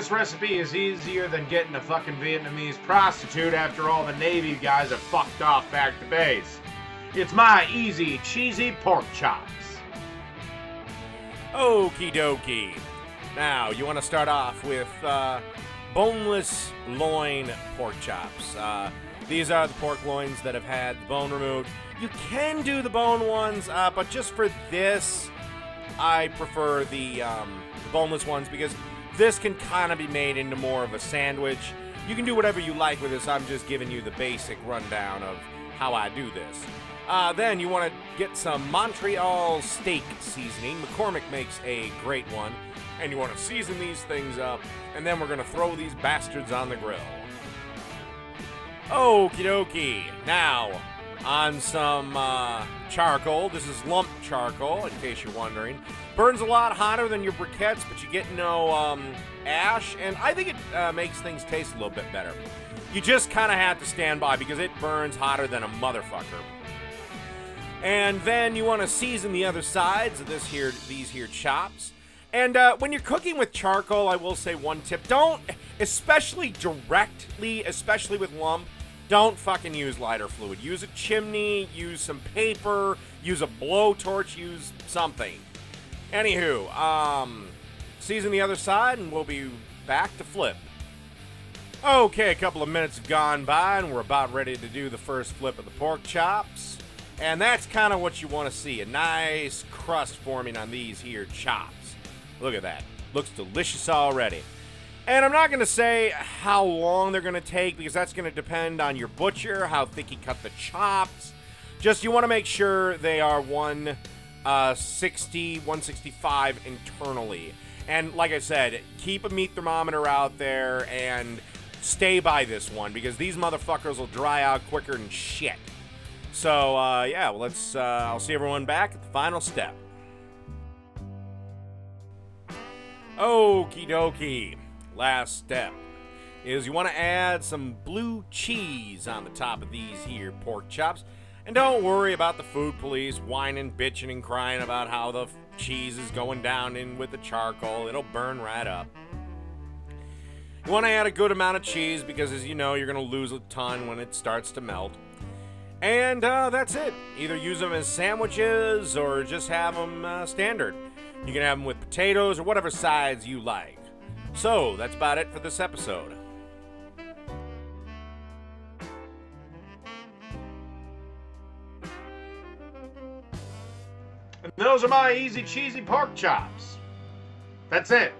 This recipe is easier than getting a fucking Vietnamese prostitute after all the Navy guys have fucked off back to base. It's my easy, cheesy pork chops. Okie dokie. Now, you want to start off with boneless loin pork chops. These are the pork loins that have had the bone removed. You can do the bone ones, but just for this, I prefer the boneless ones because this can kind of be made into more of a sandwich. You can do whatever you like with this. I'm just giving you the basic rundown of how I do this. Then you want to get some Montreal steak seasoning. McCormick makes a great one. And you want to season these things up. And then we're going to throw these bastards on the grill. Okie dokie. Now, on some charcoal. This is lump charcoal, in case you're wondering. Burns a lot hotter than your briquettes, but you get no ash, and I think it makes things taste a little bit better. You just kind of have to stand by because it burns hotter than a motherfucker. And then you want to season the other sides of these here chops. And when you're cooking with charcoal, I will say one tip: don't, especially with lump, don't fucking use lighter fluid. Use a chimney, use some paper, use a blowtorch, use something. Anywho, season the other side and we'll be back to flip. Okay, a couple of minutes have gone by and we're about ready to do the first flip of the pork chops. And that's kind of what you want to see, a nice crust forming on these here chops. Look at that. Looks delicious already. And I'm not going to say how long they're going to take because that's going to depend on your butcher, how thick he cut the chops. Just you want to make sure they are 160, 165 internally. And like I said, keep a meat thermometer out there and stay by this one because these motherfuckers will dry out quicker than shit. So, yeah, well, I'll see everyone back at the final step. Okie dokie. Last step is you want to add some blue cheese on the top of these here pork chops. And don't worry about the food police whining, bitching, and crying about how the cheese is going down in with the charcoal. It'll burn right up. You want to add a good amount of cheese because, as you know, you're going to lose a ton when it starts to melt. And that's it. Either use them as sandwiches or just have them standard. You can have them with potatoes or whatever sides you like. So, that's about it for this episode. And those are my easy, cheesy pork chops. That's it.